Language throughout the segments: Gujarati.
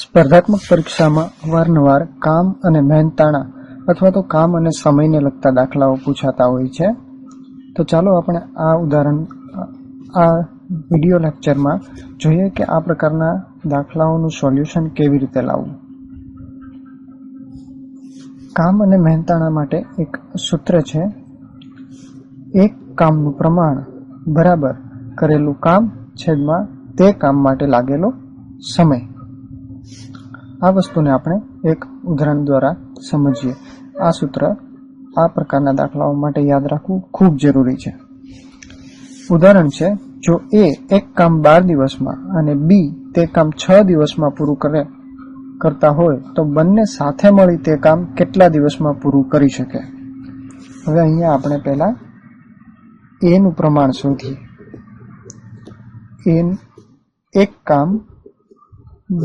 સ્પર્ધાત્મક પરીક્ષામાં અવારનવાર કામ અને મહેનતાણા અથવા તો કામ અને સમયને લગતા દાખલાઓ પૂછાતા હોય છે. તો ચાલો આપણે આ વિડિયો લેક્ચરમાં જોઈએ કે આ પ્રકારના દાખલાઓનું સોલ્યુશન કેવી રીતે લાવવું. કામ અને મહેનતાણા માટે એક સૂત્ર છે, એક કામનું પ્રમાણ બરાબર કરેલું કામ છેદમાં તે કામ માટે લાગેલો સમય. આ વસ્તુને આપણે એક ઉદાહરણ દ્વારા સમજીએ. આ સૂત્ર આ પ્રકારના દાખલાઓ માટે યાદ રાખવું ખૂબ જરૂરી છે. ઉદાહરણ છે, જો A એક કામ 12 દિવસમાં અને B તે કામ 6 દિવસમાં પૂરું કરતા હોય તો બંને સાથે મળી તે કામ કેટલા દિવસમાં પૂરું કરી શકે. હવે અહીંયા આપણે પહેલા A નું પ્રમાણ શોધીએ. એક કામ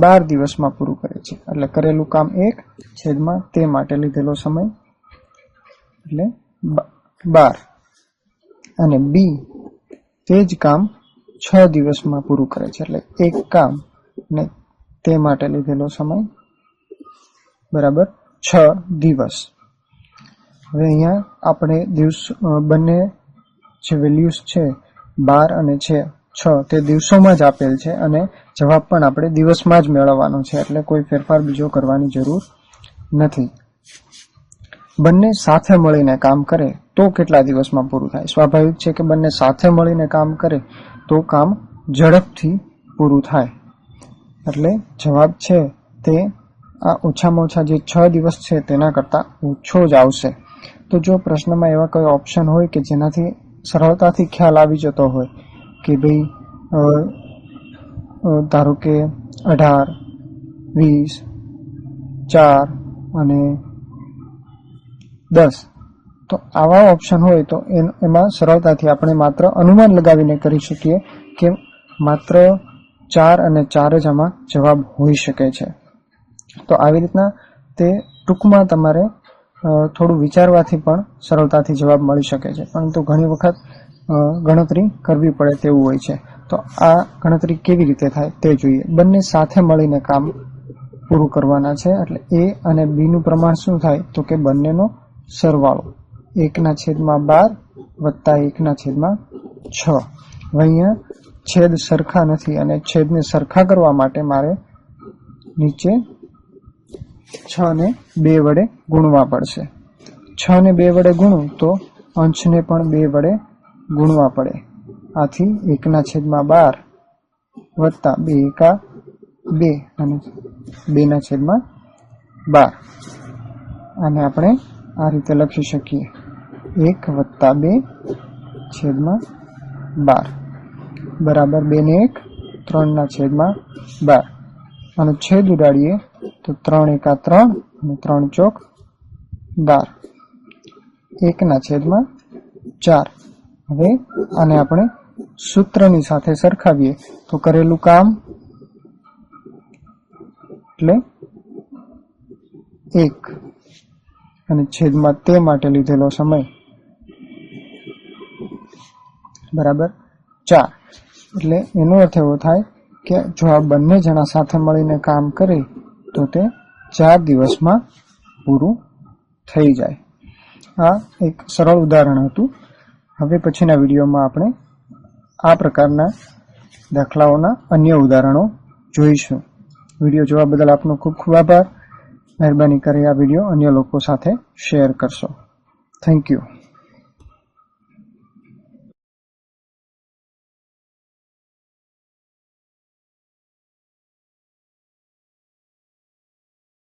12 દિવસમાં પૂરું કરે છે એટલે કરેલું કામ 1 છેદમાં તે માટે લીધેલો સમય એટલે 12 અને B તે જ કામ 6 દિવસમાં પૂરું કરે છે એટલે એક કામ ને તે માટે લીધેલો સમય બરાબર 6 દિવસ. હવે અહીંયા આપણે બંને જે વેલ્યુઝ છે 12 અને 6 તે દિવસોમાં જ આપેલ છે અને જવાબ પણ આપણે દિવસમાં જ મેળવવાનો છે એટલે કોઈ ફેરફાર બીજો કરવાની જરૂર નથી. બંને સાથે મળીને કામ કરે તો કેટલા દિવસમાં પૂરું થાય? સ્વાભાવિક છે કે બંને સાથે મળીને કામ કરે તો કામ ઝડપથી પૂરું થાય એટલે જવાબ છે તે આ ઓછામાં ઓછા જે 6 દિવસ છે તેના કરતાં ઓછો જ આવશે. તો જો પ્રશ્નમાં એવા કોઈ ઓપ્શન હોય કે જેનાથી સરળતાથી ખ્યાલ આવી જતો હોય કે ભાઈ ધારો કે 18, 20, 4 અને 10 તો આવા ઓપ્શન હોય તો એમાં સરળતાથી આપણે માત્ર અનુમાન લગાવીને કરી શકીએ કે માત્ર 4 અને 4 જ આમાં જવાબ હોઈ શકે છે. તો આવી રીતના તે ટૂંકમાં તમારે થોડું વિચારવાથી પણ સરળતાથી જવાબ મળી શકે છે, પરંતુ ઘણી વખત ગણતરી કરવી પડે તેવું હોય છે. તો આ ગણતરી કેવી રીતે થાય તે જોઈએ. બંને સાથે મળીને કામ પૂરું કરવાના છે એટલે A અને B નું પ્રમાણ શું થાય તો કે બંનેનો સરવાળો 1/12 વત્તા 1/6. હવે અહીંયા છેદ સરખા નથી અને છેદને સરખા કરવા માટે મારે નીચે 6 ને 2 વડે ગુણવા પડશે. 6 ને 2 વડે ગુણું તો અંશને પણ 2 વડે ગુણવા પડે. આથી 1/12 વત્તા 2 એકા 2 અને 2/12 આને આપણે આ રીતે લખી શકીએ 1+2/12 બરાબર 2 ને 1 3/12. આનો છેદ ઉડાડીએ તો 3 એકા 3 અને 3 ચોક 12 1/4. હવે આને આપણે સૂત્રની સાથે સરખાવીએ તો કરેલું કામ એટલે 1 અને છેદમાં તે માટે લીધેલો સમય બરાબર 4. એટલે એનો અર્થ એવો થાય કે જો આ બંને જણા સાથે મળીને કામ કરે તો તે 4 દિવસમાં પૂરું થઈ જાય. આ એક સરળ ઉદાહરણ હતું. હવે પછીના વિડીયોમાં આપણે આ પ્રકારના દાખલાઓના અન્ય ઉદાહરણો જોઈશું. વિડીયો જોવા બદલ આપનો ખૂબ ખૂબ આભાર. મહેરબાની કરી આ વિડીયો અન્ય લોકો સાથે શેર કરશો. Thank you.